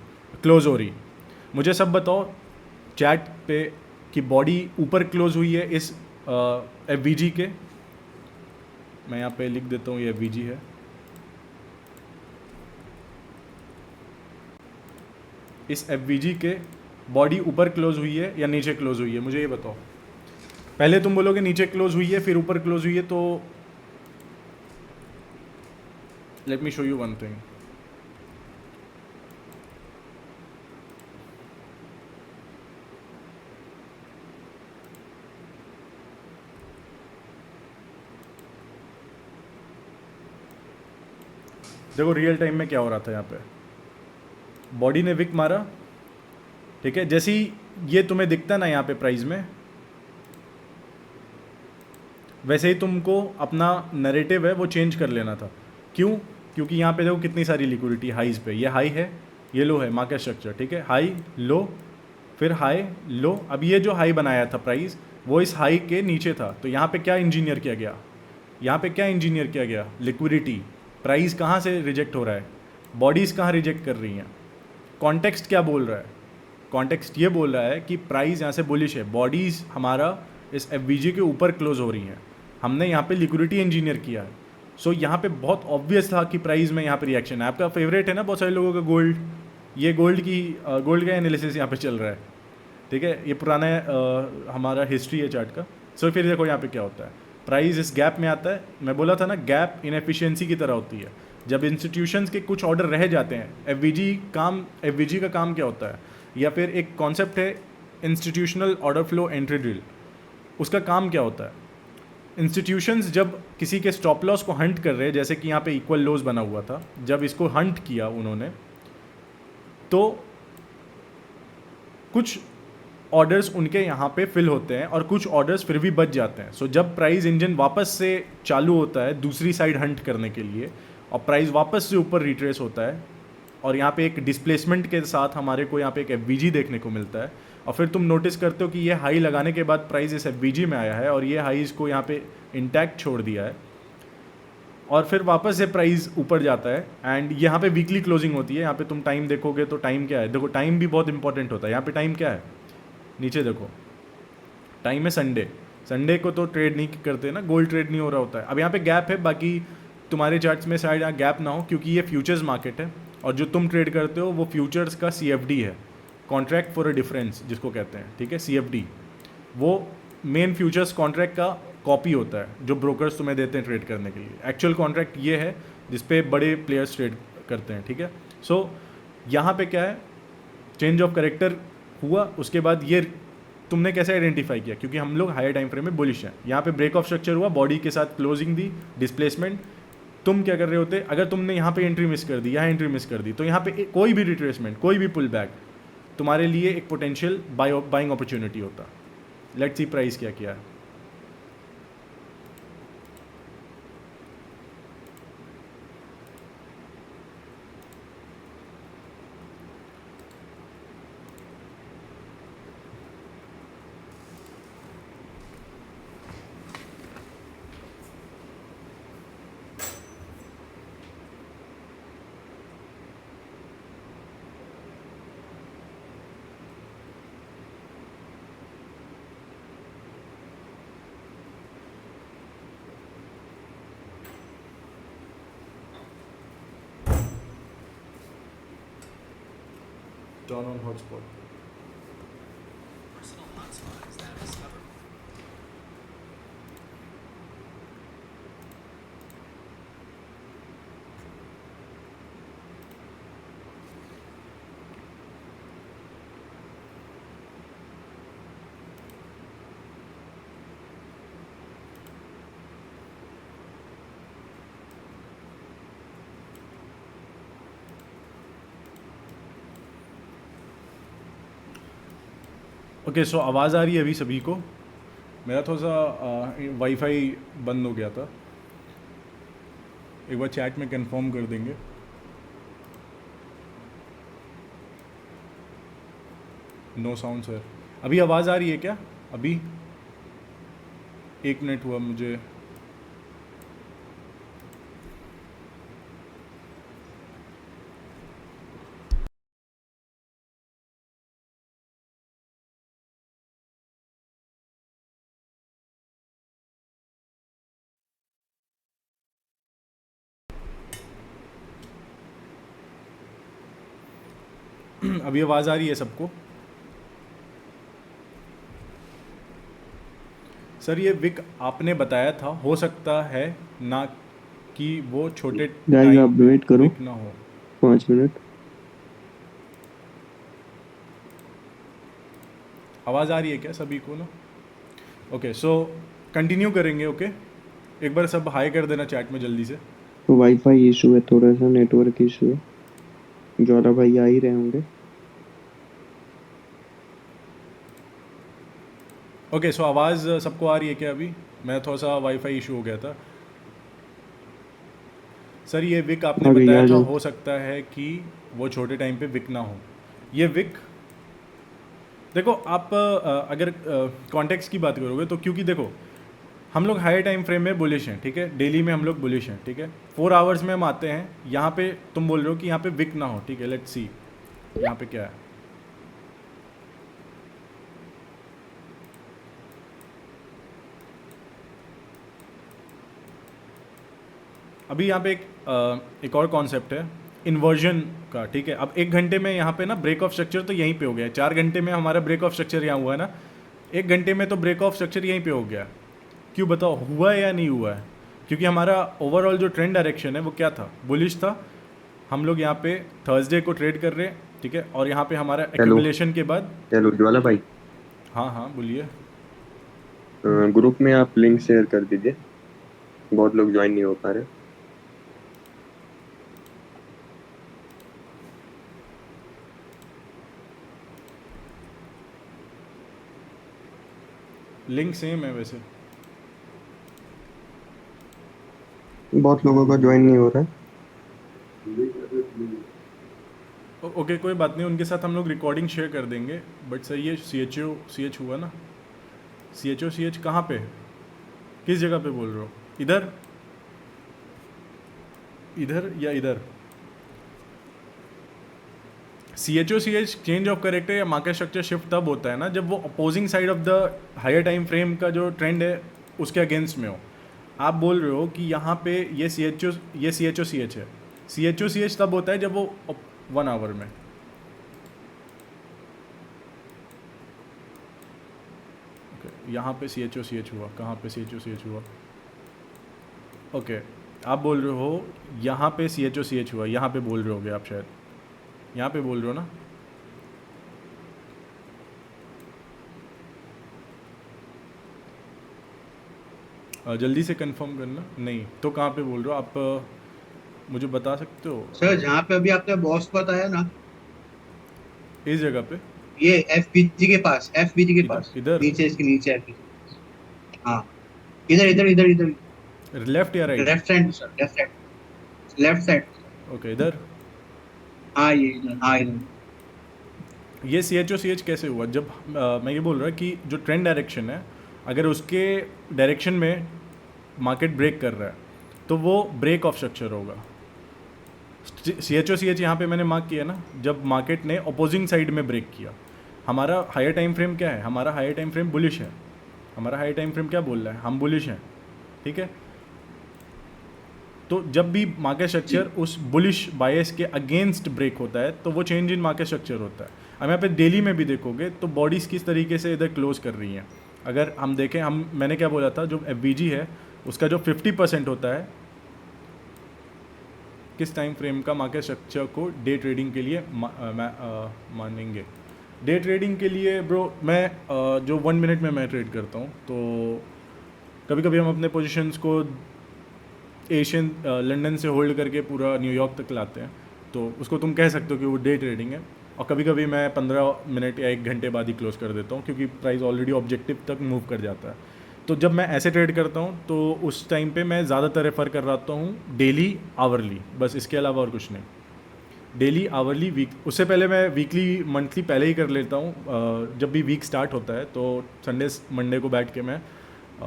क्लोज हो रही, मुझे सब बताओ चैट पे कि बॉडी ऊपर क्लोज हुई है इस FVG के। मैं यहाँ पे लिख देता हूँ ये FVG है। इस FVG के बॉडी ऊपर क्लोज हुई है या नीचे क्लोज हुई है, मुझे ये बताओ। पहले तुम बोलोगे नीचे क्लोज हुई है फिर ऊपर क्लोज हुई है, तो late me show you one thing. देखो रियल टाइम में क्या हो रहा था। यहाँ पे बॉडी ने विक मारा, ठीक है, जैसे ही ये तुम्हें दिखता ना यहाँ पे प्राइस में, वैसे ही तुमको अपना नैरेटिव है वो चेंज कर लेना था। क्यों? क्योंकि यहाँ पे देखो कितनी सारी लिक्विडिटी हाईज पे, ये हाई है ये लो है मार्केट स्ट्रक्चर, ठीक है, हाई लो फिर हाई लो। अब ये जो हाई बनाया था प्राइस वो इस हाई के नीचे था, तो यहाँ पे क्या इंजीनियर किया गया, यहाँ पे क्या इंजीनियर किया गया, लिक्विडिटी। प्राइस कहाँ से रिजेक्ट हो रहा है, बॉडीज़ कहाँ रिजेक्ट कर रही हैं, कॉन्टेक्स्ट क्या बोल रहा है, कॉन्टेक्स्ट ये बोल रहा है कि प्राइस यहाँ से बुलिश है, बॉडीज़ हमारा इस FVG के ऊपर क्लोज हो रही हैं, हमने यहाँ पे लिक्विडिटी इंजीनियर किया है। सो यहाँ पे बहुत ऑब्वियस था कि प्राइस में यहाँ पे रिएक्शन है। आपका फेवरेट है ना बहुत सारे लोगों का गोल्ड, ये गोल्ड का एनालिसिस यहाँ पे चल रहा है, ठीक है, ये पुराना हमारा हिस्ट्री है चार्ट का। सो फिर देखो यहाँ पे क्या होता है, प्राइस इस गैप में आता है। मैं बोला था ना गैप इनएफिशिएंसी की तरह होती है। जब इंस्टीट्यूशंस के कुछ ऑर्डर रह जाते हैं, FVG का काम क्या होता है, या फिर एक कॉन्सेप्ट है institutional order flow entry drill, उसका काम क्या होता है। इंस्टीट्यूशंस जब किसी के स्टॉप लॉस को हंट कर रहे हैं, जैसे कि यहाँ पे इक्वल लोज बना हुआ था, जब इसको हंट किया उन्होंने तो कुछ ऑर्डर्स उनके यहाँ पे फिल होते हैं और कुछ ऑर्डर्स फिर भी बच जाते हैं। सो जब प्राइस इंजन वापस से चालू होता है दूसरी साइड हंट करने के लिए और प्राइस वापस से ऊपर रिट्रेस होता है और यहाँ पे एक डिस्प्लेसमेंट के साथ हमारे को यहाँ पे एक FVG देखने को मिलता है, और फिर तुम नोटिस करते हो कि ये हाई लगाने के बाद प्राइस इस FVG में आया है और ये हाई इसको यहाँ पे इंटैक्ट छोड़ दिया है और फिर वापस से प्राइस ऊपर जाता है एंड यहाँ पे वीकली क्लोजिंग होती है। यहाँ पे तुम टाइम देखोगे तो टाइम क्या है, देखो टाइम भी बहुत इंपॉर्टेंट होता है। यहाँ पे टाइम क्या है, नीचे देखो टाइम है संडे को तो ट्रेड नहीं करते ना, गोल्ड ट्रेड नहीं हो रहा होता है। अब यहाँ पे गैप है, बाकी तुम्हारे चार्ट्स में शायद यहाँ गैप ना हो क्योंकि ये फ्यूचर्स मार्केट है और जो तुम ट्रेड करते हो वो फ्यूचर्स का CFD है, कॉन्ट्रैक्ट फॉर अ डिफरेंस जिसको कहते हैं, ठीक है, CFD। वो मेन फ्यूचर्स कॉन्ट्रैक्ट का कॉपी होता है जो ब्रोकर्स तुम्हें देते हैं ट्रेड करने के लिए। एक्चुअल कॉन्ट्रैक्ट ये है जिसपे बड़े प्लेयर्स ट्रेड करते हैं, ठीक है। सो यहाँ पे क्या है, चेंज ऑफ करेक्टर हुआ, उसके बाद ये तुमने कैसे आइडेंटिफाई किया, क्योंकि हम लोग हायर टाइम फ्रेम में बुलिश हैं। यहाँ पे ब्रेक ऑफ स्ट्रक्चर हुआ, बॉडी के साथ क्लोजिंग दी, डिस्प्लेसमेंट। तुम क्या कर रहे होते, अगर तुमने यहाँ पे एंट्री मिस कर दी, यहाँ एंट्री मिस कर दी, तो यहाँ पे कोई भी रिट्रेसमेंट, कोई भी पुल बैक तुम्हारे लिए एक पोटेंशियल बाइंग अपॉर्चुनिटी होता। लेट्स सी प्राइस क्या किया है। Turn on hotspot. ओके, सो आवाज़ आ रही है अभी सभी को? मेरा थोड़ा सा वाईफाई बंद हो गया था, एक बार चैट में कंफर्म कर देंगे। No sound sir. अभी आवाज़ आ रही है क्या? अभी 1 मिनट हुआ मुझे। अभी आवाज़ आ रही है सबको? सर ये विक आपने बताया था, हो सकता है ना कि वो छोटे गाइस टाइम आप पे वेट करो विक ना हो। 5 मिनट। आवाज़ आ रही है क्या सभी को ना? ओके, सो कंटिन्यू करेंगे। ओके, एक बार सब हाई कर देना चैट में जल्दी से। तो वाईफाई इशू है, थोड़ा सा नेटवर्क इशू है। ज्वाला भाई आ ही रहे होंगे। ओके, सो आवाज़ सबको आ रही है क्या अभी? मैं थोड़ा सा वाईफाई इशू हो गया था। सर ये विक आपने आ गई, बताया आ था, जाओ। हो सकता है कि वो छोटे टाइम पे विक ना हो। ये विक, देखो आप अगर कॉन्टेक्स्ट की बात करोगे तो, क्योंकि देखो हम लोग हाई टाइम फ्रेम में बुलिश हैं, ठीक है, डेली में हम लोग बुलिश हैं, ठीक है, 4 आवर्स में हम आते हैं यहाँ पे। तुम बोल रहे हो कि यहाँ पे विक ना हो, ठीक है, लेट्स सी यहाँ पे क्या है। अभी यहाँ पे एक और कॉन्सेप्ट है इन्वर्जन का, ठीक है। अब 1 घंटे में यहाँ पे ना ब्रेक ऑफ स्ट्रक्चर तो यहीं पे हो गया है, 4 घंटे में हमारा ब्रेक ऑफ स्ट्रक्चर यहाँ हुआ है ना, 1 घंटे में तो ब्रेक ऑफ स्ट्रक्चर यहीं पे हो गया। क्यों बताओ, हुआ है या नहीं हुआ है? क्योंकि हमारा ओवरऑल जो ट्रेंड डायरेक्शन है वो क्या था, बुलिश था। हम लोग यहाँ पे थर्सडे को ट्रेड कर रहे हैं, ठीक है, और यहाँ पे हमारा हेलो। एक्यूमुलेशन के बाद। हेलो ज्वाला भाई। हाँ हाँ बोलिए। ग्रुप में आप लिंक शेयर कर दीजिए, बहुत लोग ज्वाइन नहीं हो पा रहे। लिंक सेम है वैसे। बहुत लोगों का ज्वाइन नहीं हो रहा है। ओके कोई बात नहीं, उनके साथ हम लोग रिकॉर्डिंग शेयर कर देंगे। बट सर ये सी एच हुआ ना, सी एच कहाँ पे, किस जगह पे बोल रहे हो? इधर, इधर या इधर? C H change of character या मार्केट स्ट्रक्चर शिफ्ट तब होता है ना जब वो opposing side of the higher time frame का जो ट्रेंड है उसके अगेंस्ट में हो। आप बोल रहे हो कि यहाँ पे ये सी एच है। सी एच तब होता है जब वो 1 आवर में। ओके, यहाँ पे सी एच हुआ, कहाँ पे सी एच हुआ? ओके, आप बोल रहे हो यहाँ पे सी एच हुआ, यहाँ पे बोल रहे होगे आप शायद, यहाँ पे बोल रहे हो ना? जल्दी से कंफर्म करना। नहीं तो कहाँ पे बोल रहे हो आप? मुझे बता सकते हो सर जहाँ पे अभी आपने बॉस बताया ना, इस जगह पे? ये एफबीजी के पास, एफबीजी के इधर पास, इधर नीचे इसके नीचे एफबीजी। हाँ, इधर इधर इधर इधर, लेफ्ट या राइट? लेफ्ट साइड में sir, left side, left side. Okay इधर। हाँ ये इधर, हाँ इधर। ये सी एच कैसे हुआ? जब मैं ये बोल रहा कि जो ट्रेंड डायरेक्शन है, अगर उसके डायरेक्शन में मार्केट ब्रेक कर रहा है तो वो ब्रेक ऑफ स्ट्रक्चर होगा। सी एच यहाँ पे मैंने मार्क किया ना, जब मार्केट ने अपोजिंग साइड में ब्रेक किया। हमारा हायर टाइम फ्रेम क्या है? हमारा हायर टाइम फ्रेम बुलिश है। हमारा हायर टाइम फ्रेम क्या बोल रहा है? हम बुलिश हैं, ठीक है। तो जब भी मार्केट जी। स्ट्रक्चर उस बुलिश बायस के अगेंस्ट ब्रेक होता है तो वो चेंज इन मार्केट स्ट्रक्चर होता है। हम यहाँ पे डेली में भी देखोगे तो बॉडीज़ किस तरीके से इधर क्लोज कर रही हैं। अगर हम देखें, मैंने क्या बोला था, जो एफ है उसका जो 50% होता है किस टाइम फ्रेम का मार्केट स्ट्रक्चर को डे ट्रेडिंग के लिए मानेंगे। डे ट्रेडिंग के लिए ब्रो मैं जो 1 मिनट में मैं ट्रेड करता हूँ, तो कभी कभी हम अपने पोजीशंस को एशियन लंदन से होल्ड करके पूरा न्यूयॉर्क तक लाते हैं, तो उसको तुम कह सकते हो कि वो डे ट्रेडिंग है। और कभी कभी मैं 15 मिनट या 1 घंटे बाद ही क्लोज कर देता हूँ, क्योंकि प्राइस ऑलरेडी ऑब्जेक्टिव तक मूव कर जाता है। तो जब मैं ऐसे ट्रेड करता हूँ तो उस टाइम पे मैं ज़्यादातर रेफ़र कर रहा हूँ डेली आवरली, बस इसके अलावा और कुछ नहीं। डेली आवरली वीक, उससे पहले मैं वीकली मंथली पहले ही कर लेता हूँ। जब भी वीक स्टार्ट होता है तो संडे मंडे को बैठ के मैं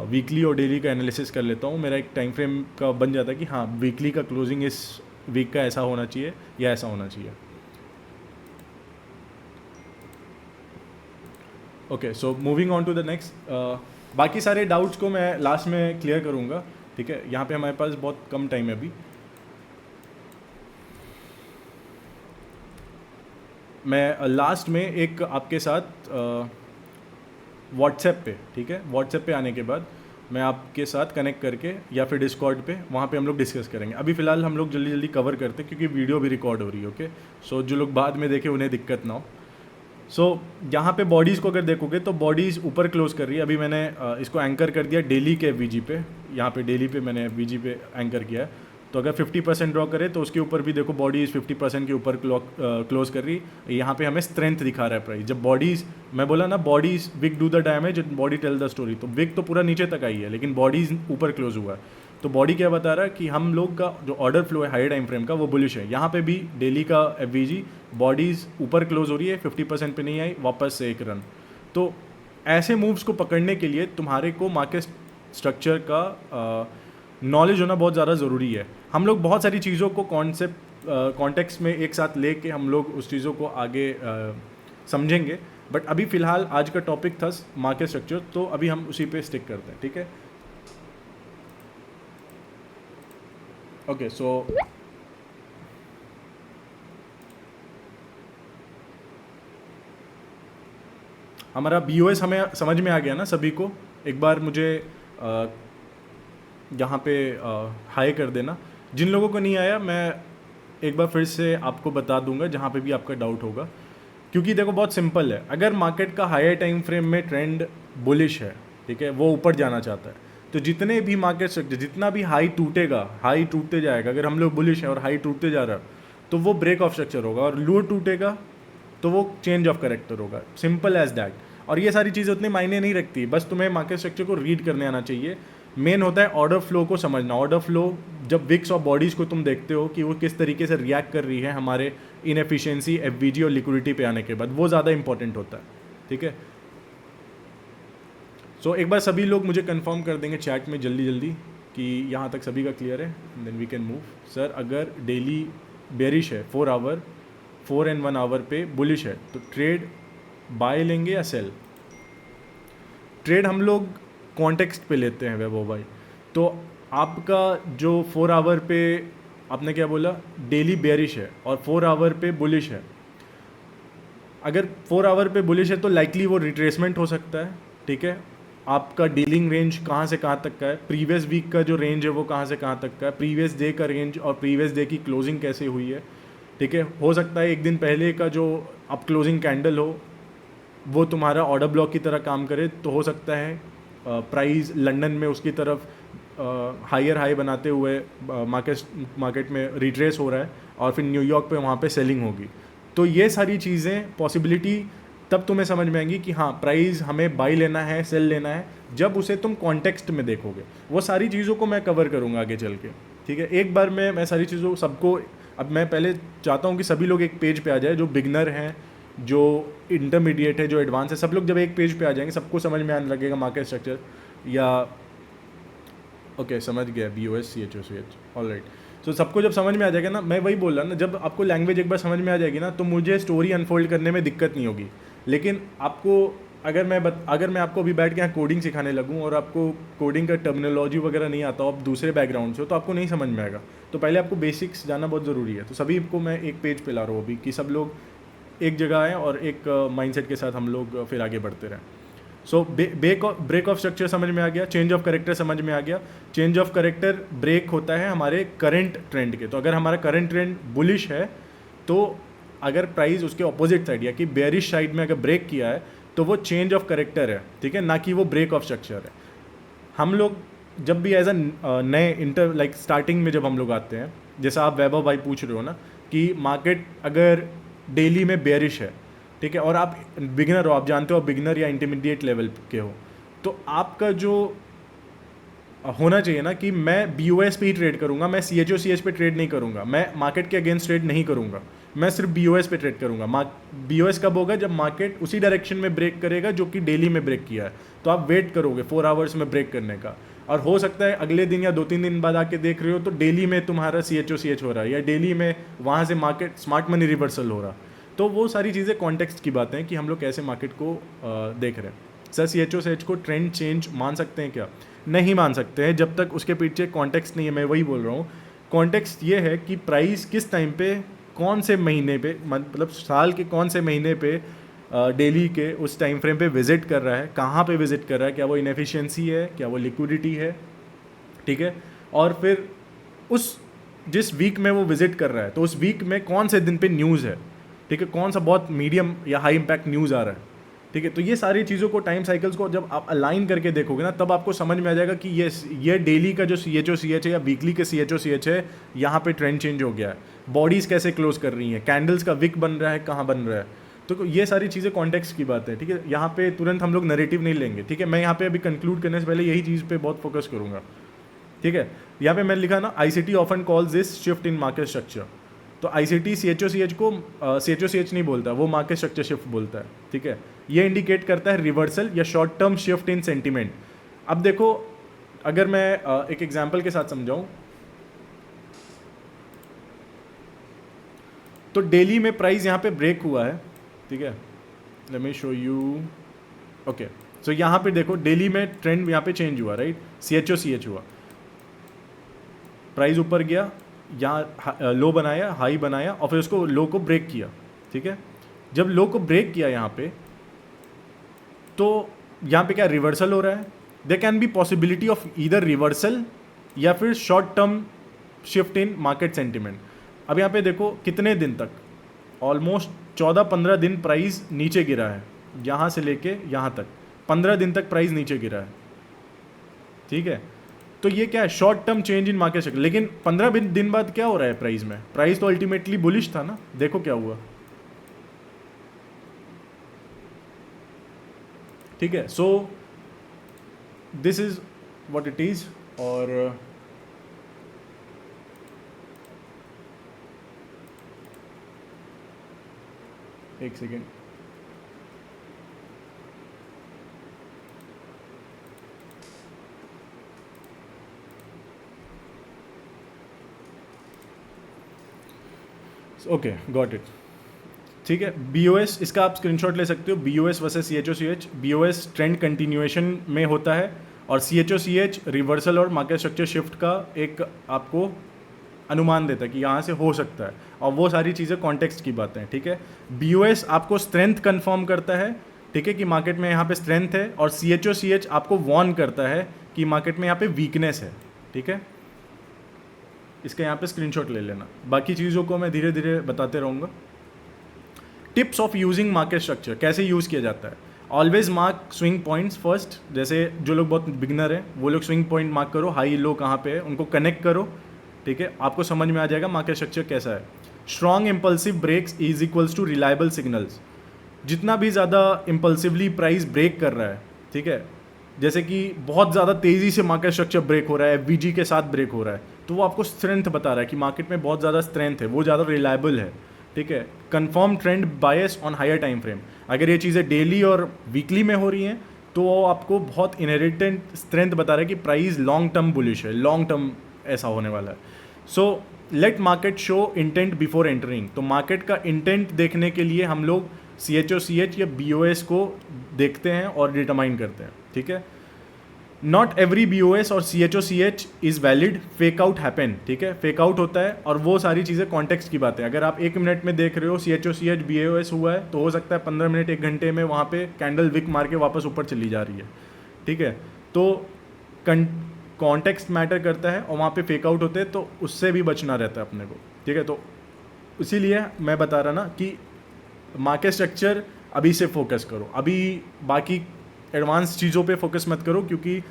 वीकली और डेली का एनालिसिस कर लेता हूँ। मेरा एक टाइम फ्रेम का बन जाता है कि हाँ वीकली का क्लोजिंग इस वीक का ऐसा होना चाहिए या ऐसा होना चाहिए। Okay, so moving on to the next. बाकी सारे डाउट्स को मैं लास्ट में क्लियर करूँगा, ठीक है। यहाँ पे हमारे पास बहुत कम टाइम है अभी। मैं लास्ट में एक आपके साथ व्हाट्सएप पे, ठीक है, व्हाट्सएप पे आने के बाद मैं आपके साथ कनेक्ट करके या फिर डिस्कॉर्ड पे वहाँ पे हम लोग डिस्कस करेंगे। अभी फ़िलहाल हम लोग जल्दी जल्दी कवर करते हैं क्योंकि वीडियो भी रिकॉर्ड हो रही है। ओके, सो जो लोग बाद में देखें उन्हें दिक्कत ना हो। सो यहाँ पे बॉडीज़ को अगर देखोगे तो बॉडीज़ ऊपर क्लोज कर रही है। अभी मैंने इसको एंकर कर दिया डेली के वीजी पे, यहाँ पे डेली पे मैंने वीजी पे एंकर किया है। तो अगर 50% ड्रॉ करें तो उसके ऊपर भी देखो बॉडीज़ 50% के ऊपर क्लोज कर रही है। यहाँ पे हमें स्ट्रेंथ दिखा रहा है प्राइस। जब बॉडीज़, मैं बोला ना bodies wick do the damage and body tell the story, तो विक तो पूरा नीचे तक आई है लेकिन बॉडीज़ ऊपर क्लोज हुआ है। तो बॉडी क्या बता रहा है कि हम लोग का जो ऑर्डर फ्लो है हाई टाइम फ्रेम का वो बुलिश है। यहाँ पे भी डेली का एफवीजी बॉडीज़ ऊपर क्लोज हो रही है, 50% पे नहीं आई, वापस से एक रन। तो ऐसे मूव्स को पकड़ने के लिए तुम्हारे को मार्केट स्ट्रक्चर का नॉलेज होना बहुत ज़्यादा ज़रूरी है। हम लोग बहुत सारी चीज़ों को कॉन्टेक्स्ट में एक साथ लेके हम लोग उस चीज़ों को आगे समझेंगे, बट अभी फ़िलहाल आज का टॉपिक था मार्केट स्ट्रक्चर, तो अभी हम उसी पे स्टिक करते हैं, ठीक है। ओके, सो हमारा BOS हमें समझ में आ गया ना सभी को। एक बार मुझे यहाँ पे हाई कर देना। जिन लोगों को नहीं आया मैं एक बार फिर से आपको बता दूंगा जहाँ पे भी आपका डाउट होगा, क्योंकि देखो बहुत सिंपल है। अगर मार्केट का हायर टाइम फ्रेम में ट्रेंड बुलिश है, ठीक है, वो ऊपर जाना चाहता है, तो जितने भी मार्केट स्ट्रक्चर, जितना भी हाई टूटेगा, हाई टूटते जाएगा। अगर हम लोग बुलिश है और हाई टूटते जा रहा है तो वो ब्रेक ऑफ स्ट्रक्चर होगा, और लो टूटेगा तो वो चेंज ऑफ करेक्टर होगा। Simple as that. और ये सारी चीज़ें उतनी मायने नहीं रखती, बस तुम्हें मार्केट स्ट्रक्चर को रीड करने आना चाहिए। मेन होता है ऑर्डर फ्लो को समझना। ऑर्डर फ्लो जब विक्स और बॉडीज़ को तुम देखते हो कि वो किस तरीके से रिएक्ट कर रही है हमारे इनएफिशिएंसी, एफवीजी और लिक्विडिटी पे आने के बाद, वो ज़्यादा इंपॉर्टेंट होता है, ठीक है। सो एक बार सभी लोग मुझे कंफर्म कर देंगे चैट में जल्दी जल्दी कि यहाँ तक सभी का क्लियर है, then we can move. Sir अगर डेली बेरिश है 4 आवर, 4 एंड 1 आवर पे बुलिश है तो ट्रेड बाय लेंगे या सेल? ट्रेड हम लोग कॉन्टेक्स्ट पे लेते हैं वैभव भाई। तो आपका जो 4 आवर पे आपने क्या बोला, डेली बेरिश है और 4 आवर पे बुलिश है। अगर 4 आवर पे बुलिश है तो लाइकली वो रिट्रेसमेंट हो सकता है, ठीक है। आपका डीलिंग रेंज कहाँ से कहाँ तक का है, प्रीवियस वीक का जो रेंज है वो कहाँ से कहाँ तक का है, प्रीवियस डे का रेंज और प्रीवियस डे की क्लोजिंग कैसे हुई है, ठीक है। हो सकता है एक दिन पहले का जो अप क्लोजिंग कैंडल हो वो तुम्हारा ऑर्डर ब्लॉक की तरह काम करे, तो हो सकता है प्राइस लंदन में उसकी तरफ हायर हाई बनाते हुए मार्केट में रिट्रेस हो रहा है और फिर न्यूयॉर्क पे वहाँ पे सेलिंग होगी। तो ये सारी चीज़ें पॉसिबिलिटी तब तुम्हें समझ में आएंगी कि हाँ प्राइस हमें बाई लेना है, सेल लेना है, जब उसे तुम कॉन्टेक्स्ट में देखोगे। वो सारी चीज़ों को मैं कवर करूँगा आगे चल के, ठीक है। एक बार मैं सारी चीज़ों सबको, अब मैं पहले चाहता हूँ कि सभी लोग एक पेज पे आ जाए, जो बिगनर हैं, जो इंटरमीडिएट है, जो एडवांस है, सब लोग जब एक पेज पे आ जाएंगे सबको समझ में आने लगेगा मार्केट स्ट्रक्चर। या ओके समझ गया, BOS CHOCH, ऑलराइट। तो सबको जब समझ में आ जाएगा ना, मैं वही बोल रहा ना, जब आपको लैंग्वेज एक बार समझ में आ जाएगी ना तो मुझे स्टोरी अनफोल्ड करने में दिक्कत नहीं होगी। लेकिन आपको अगर मैं आपको अभी बैठ के यहाँ कोडिंग सिखाने लगूँ और आपको कोडिंग का टर्मिनोलॉजी वगैरह नहीं आता हो, आप दूसरे बैकग्राउंड से हो, तो आपको नहीं समझ में आएगा। तो पहले आपको बेसिक्स जानना बहुत ज़रूरी है। तो सभी को मैं एक पेज पे ला रहा हूँ अभी कि सब लोग एक जगह आएँ और एक माइंडसेट के साथ हम लोग फिर आगे बढ़ते रहें। सो ब्रेक ऑफ स्ट्रक्चर समझ में आ गया, चेंज ऑफ करेक्टर समझ में आ गया। चेंज ऑफ करेक्टर ब्रेक होता है हमारे करंट ट्रेंड के। तो अगर हमारा करंट ट्रेंड बुलिश है तो अगर प्राइस उसके ऑपोजिट साइड या कि बेयरिश साइड में अगर ब्रेक किया है तो वो चेंज ऑफ करेक्टर है, ठीक है, ना कि वो ब्रेक ऑफ स्ट्रक्चर है। हम लोग जब भी एज अ नए स्टार्टिंग में जब हम लोग आते हैं, जैसा आप वैभव भाई पूछ रहे हो ना कि मार्केट अगर डेली में बेयरिश है, ठीक है, और आप बिगिनर हो, आप जानते हो आप बिगिनर या इंटरमीडिएट लेवल के हो, तो आपका जो होना चाहिए ना कि मैं BOS पे ही ट्रेड करूंगा, मैं CHOCH पे ट्रेड नहीं करूंगा, मैं मार्केट के अगेंस्ट ट्रेड नहीं करूंगा, मैं सिर्फ BOS पे ट्रेड करूंगा। BOS कब होगा? जब मार्केट उसी डायरेक्शन में ब्रेक करेगा जो कि डेली में ब्रेक किया है। तो आप वेट करोगे 4 आवर्स में ब्रेक करने का, और हो सकता है अगले दिन या 2-3 दिन बाद आके देख रहे हो तो डेली में तुम्हारा CHOCH हो रहा है या डेली में वहाँ से मार्केट स्मार्ट मनी रिवर्सल हो रहा। तो वो सारी चीज़ें कॉन्टेक्स्ट की बातें हैं कि हम लोग कैसे मार्केट को देख रहे हैं। सर CHOCH को ट्रेंड चेंज मान सकते हैं क्या? नहीं मान सकते हैं जब तक उसके पीछे कॉन्टेक्स्ट नहीं है। मैं वही बोल रहा हूँ, कॉन्टेक्स्ट ये है कि प्राइस किस टाइम पे कौन से महीने पे, मतलब साल के कौन से महीने पे डेली के उस टाइम फ्रेम पे विजिट कर रहा है, कहाँ पे विजिट कर रहा है, क्या वो इनएफिशिएंसी है, क्या वो लिक्विडिटी है, ठीक है। और फिर उस जिस वीक में वो विजिट कर रहा है तो उस वीक में कौन से दिन पे न्यूज़ है, ठीक है, कौन सा बहुत मीडियम या हाई इम्पैक्ट न्यूज़ आ रहा है, ठीक है। तो ये सारी चीज़ों को, टाइम साइकिल्स को जब आप अलाइन करके देखोगे ना, तब आपको समझ में आ जाएगा कि ये डेली का जो CHOCH है या वीकली के CHOCH है, यहाँ पे ट्रेंड चेंज हो गया है, बॉडीज़ कैसे क्लोज कर रही हैं, कैंडल्स का विक बन रहा है, कहाँ बन रहा है। तो ये सारी चीज़ें कॉन्टेक्स्ट की बात है, ठीक है। यहाँ पे तुरंत हम लोग नैरेटिव नहीं लेंगे, ठीक है। मैं यहाँ पे अभी कंक्लूड करने से पहले यही चीज़ पे बहुत फोकस करूँगा, ठीक है। यहाँ पे मैंने लिखा ना, ICT often calls this shift in market structure. तो ICT CHOCH को CHOCH नहीं बोलता, वो मार्केट स्ट्रक्चर शिफ्ट बोलता है, ठीक है। ये इंडिकेट करता है रिवर्सल या शॉर्ट टर्म शिफ्ट इन सेंटिमेंट। अब देखो, अगर मैं एक एग्जांपल के साथ समझाऊं, तो डेली में प्राइस यहाँ पे ब्रेक हुआ है, ठीक है। Let me show you, okay. So यहाँ पे देखो, डेली में ट्रेंड यहाँ पे चेंज हुआ, राइट, CHOCH हुआ, प्राइस ऊपर गया, यहाँ लो बनाया, हाई बनाया, और फिर उसको लो को ब्रेक किया, ठीक है। जब लो को ब्रेक किया यहाँ पे, तो यहाँ पे क्या रिवर्सल हो रहा है, there can be possibility of either reversal या फिर short term shift in market sentiment. अब यहाँ पे देखो कितने दिन तक, ऑलमोस्ट 14-15 दिन प्राइस नीचे गिरा है, यहाँ से लेके यहाँ तक 15 दिन तक प्राइस नीचे गिरा है, ठीक है। तो ये क्या है, short term change in market sector. लेकिन 15 दिन बाद क्या हो रहा है प्राइस में, प्राइस तो अल्टीमेटली बुलिश था ना, देखो क्या हुआ, ठीक है। So this is what it is. और एक सेकेंड, ओके, गॉट इट, ठीक है। BOS, इसका आप स्क्रीनशॉट ले सकते हो, BOS versus CHOCH। BOS trend continuation में होता है और CHOCH रिवर्सल और मार्केट स्ट्रक्चर शिफ्ट का एक आपको अनुमान देता है कि यहाँ से हो सकता है, और वो सारी चीज़ें कॉन्टेक्स्ट की बातें हैं, ठीक है। BOS आपको स्ट्रेंथ कंफर्म करता है, ठीक है, कि मार्केट में यहाँ पे स्ट्रेंथ है, और CHOCH आपको वार्न करता है कि मार्केट में यहाँ पे वीकनेस है, ठीक है। इसका यहाँ पे स्क्रीनशॉट ले लेना, बाकी चीज़ों को मैं धीरे धीरे बताते रहूँगा। Tips of using market structure, कैसे यूज़ किया जाता है। Always mark swing points first, जैसे जो लोग बहुत बिगनर हैं वो लोग स्विंग पॉइंट मार्क करो, हाई लो कहाँ पे है उनको कनेक्ट करो, ठीक है, आपको समझ में आ जाएगा मार्केट स्ट्रक्चर कैसा है। Strong impulsive breaks is equals to reliable signals. जितना भी ज़्यादा इम्पल्सिवली प्राइस ब्रेक कर रहा है, ठीक है, जैसे कि बहुत ज़्यादा तेज़ी से मार्केट स्ट्रक्चर ब्रेक हो रहा है, VG के साथ ब्रेक हो रहा है, तो वो आपको स्ट्रेंथ बता रहा है कि मार्केट में बहुत ज़्यादा स्ट्रेंथ है, वो ज़्यादा रिलायबल है, ठीक है। Confirm trend bias on higher time frame, अगर ये चीज़ें डेली और वीकली में हो रही हैं तो वो आपको बहुत इनहेरिटेंट स्ट्रेंथ बता रहा है कि प्राइस लॉन्ग टर्म बुलिश है, लॉन्ग टर्म ऐसा होने वाला है। So let market show intent before entering, तो मार्केट का इंटेंट देखने के लिए हम लोग CHOCH या BOS को देखते हैं और डिटरमाइन करते हैं, ठीक है। नॉट एवरी BOS और CHOCH is valid, fake out happen, ठीक है, फेक आउट होता है, और वो सारी चीज़ें कॉन्टेक्स्ट की बात है। अगर आप 1 मिनट में देख रहे हो CHOCH BOS हुआ है, तो हो सकता है 15 मिनट 1 घंटे में वहाँ पे कैंडल विक मार के वापस ऊपर चली जा रही है, ठीक है। तो कॉन्टेक्स्ट मैटर करता है, और वहाँ पे फेक आउट होते हैं, तो उससे भी बचना रहता है अपने को, ठीक है। तो इसीलिए मैं बता रहा ना कि मार्केट स्ट्रक्चर अभी से फोकस करो, अभी बाकी एडवांस चीज़ों पे फोकस मत करो, क्योंकि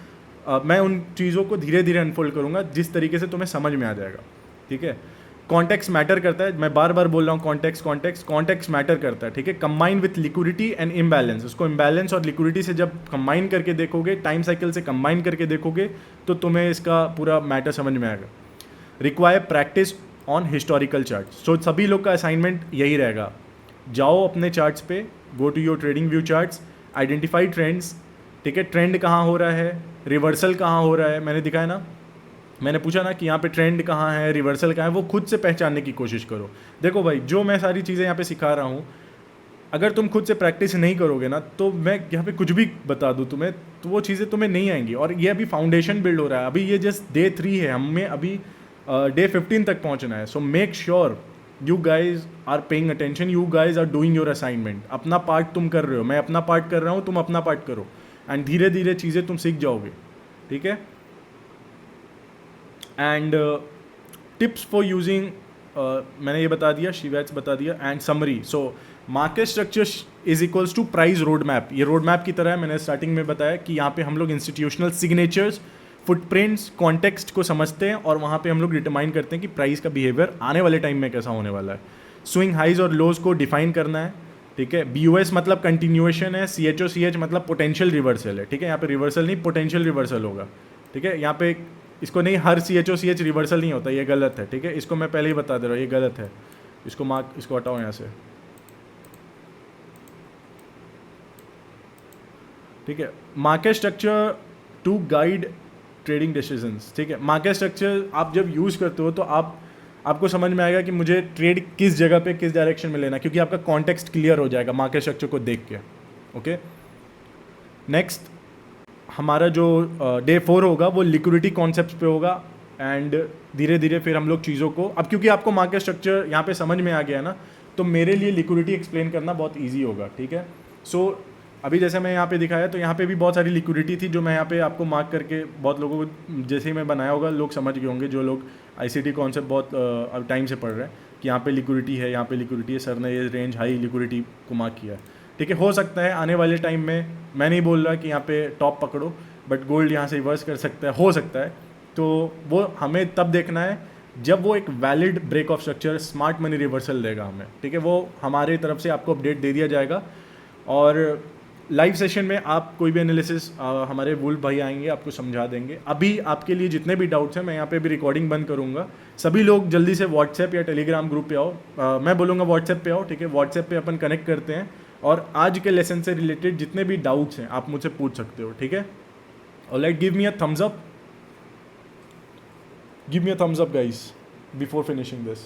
मैं उन चीज़ों को धीरे धीरे अनफोल्ड करूँगा जिस तरीके से तुम्हें समझ में आ जाएगा, ठीक है। कॉन्टेक्स्ट मैटर करता है, मैं बार बार बोल रहा हूँ, कॉन्टेक्स्ट मैटर करता है, ठीक है। Combine with liquidity and imbalance, उसको इम्बैलेंस और लिक्विडिटी से जब कंबाइन करके देखोगे, टाइम साइकिल से कंबाइन करके देखोगे, तो तुम्हें इसका पूरा मैटर समझ में आएगा। Require practice on historical chart, so सभी लोग का असाइनमेंट यही रहेगा, जाओ अपने चार्ट्स पे, go to your TradingView charts, identify trends, ठीक है, ट्रेंड कहाँ हो रहा है, रिवर्सल कहाँ हो रहा है, मैंने दिखाया ना, मैंने पूछा ना कि यहाँ पे ट्रेंड कहाँ है, रिवर्सल कहाँ है, वो खुद से पहचानने की कोशिश करो। देखो भाई, जो मैं सारी चीज़ें यहाँ पे सिखा रहा हूँ, अगर तुम खुद से प्रैक्टिस नहीं करोगे ना, तो मैं यहाँ पे कुछ भी बता दूँ तुम्हें, तो वो चीज़ें तुम्हें नहीं आएंगी। और ये अभी फाउंडेशन बिल्ड हो रहा है, अभी ये जस्ट डे 3 है, हमें अभी डे 15 तक पहुँचना है। So make sure you guys are paying attention, you guys are doing your assignment. अपना पार्ट तुम कर रहे हो, मैं अपना पार्ट कर रहा हूँ, तुम अपना पार्ट करो, एंड धीरे धीरे चीज़ें तुम सीख जाओगे. ठीक है. एंड टिप्स फॉर यूजिंग, मैंने ये बता दिया, शिवैट्स बता दिया. And summary, so market structure is equals to price road map. ये रोड मैप की तरह है, मैंने स्टार्टिंग में बताया कि यहाँ पे हम लोग इंस्टीट्यूशनल सिग्नेचर्स, फुटप्रिंट्स, कॉन्टेक्स्ट को समझते हैं और वहाँ पे हम लोग डिटरमाइन करते हैं कि प्राइस का बिहेवियर आने वाले टाइम में कैसा होने वाला है. स्विंग हाइज और लोज को डिफाइन करना है. ठीक है. BOS मतलब कंटिन्यूएशन है, CHOCH मतलब पोटेंशियल रिवर्सल है. ठीक है. यहाँ पे रिवर्सल नहीं, पोटेंशियल रिवर्सल होगा. ठीक है. यहाँ पे इसको नहीं, हर CHOCH रिवर्सल नहीं होता, ये गलत है. ठीक है. इसको मैं पहले ही बता दे रहा हूँ, ये गलत है. इसको मार्क, इसको हटाओ यहाँ से. ठीक है. Market structure to guide trading decisions. ठीक है. मार्केट स्ट्रक्चर आप जब यूज़ करते हो तो आपको समझ में आएगा कि मुझे ट्रेड किस जगह पे किस डायरेक्शन में लेना, क्योंकि आपका कॉन्टेक्स्ट क्लियर हो जाएगा मार्केट स्ट्रक्चर को देख के. ओके. नेक्स्ट हमारा जो डे 4 होगा वो लिक्विडिटी कॉन्सेप्ट पे होगा. एंड धीरे धीरे फिर हम लोग चीज़ों को, अब क्योंकि आपको मार्केट स्ट्रक्चर यहाँ पे समझ में आ गया ना, तो मेरे लिए लिक्विडिटी एक्सप्लेन करना बहुत ईजी होगा. ठीक है. सो अभी जैसे मैं यहाँ पे दिखाया, तो यहाँ पे भी बहुत सारी लिक्विडिटी थी जो मैं यहाँ पे आपको मार्क करके, बहुत लोगों को जैसे ही मैं बनाया होगा लोग समझ गए होंगे, जो लोग ICT कॉन्सेप्ट बहुत अब टाइम से पढ़ रहे हैं कि यहाँ पे लिक्विडिटी है, यहाँ पे लिक्विडिटी है, सर ने ये रेंज हाई लिक्विडिटी को मार्क किया है. ठीक है. हो सकता है आने वाले टाइम में, मैं नहीं बोल रहा कि यहाँ पे टॉप पकड़ो, बट गोल्ड यहाँ से रिवर्स कर सकता है, हो सकता है. तो वो हमें तब देखना है जब वो एक valid break of structure smart money reversal देगा हमें. ठीक है. वो हमारे तरफ से आपको अपडेट दे दिया जाएगा. और लाइव सेशन में आप कोई भी एनालिसिस, हमारे वुल्फ भाई आएंगे, आपको समझा देंगे. अभी आपके लिए जितने भी डाउट्स हैं, मैं यहाँ पे भी रिकॉर्डिंग बंद करूँगा. सभी लोग जल्दी से व्हाट्सएप या टेलीग्राम ग्रुप पे आओ. मैं बोलूँगा व्हाट्सएप पे आओ. ठीक है. व्हाट्सएप पे अपन कनेक्ट करते हैं और आज के लेसन से रिलेटेड जितने भी डाउट्स हैं आप मुझसे पूछ सकते हो. ठीक है. और like give me a thumbs up, give me a thumbs up guys before finishing this.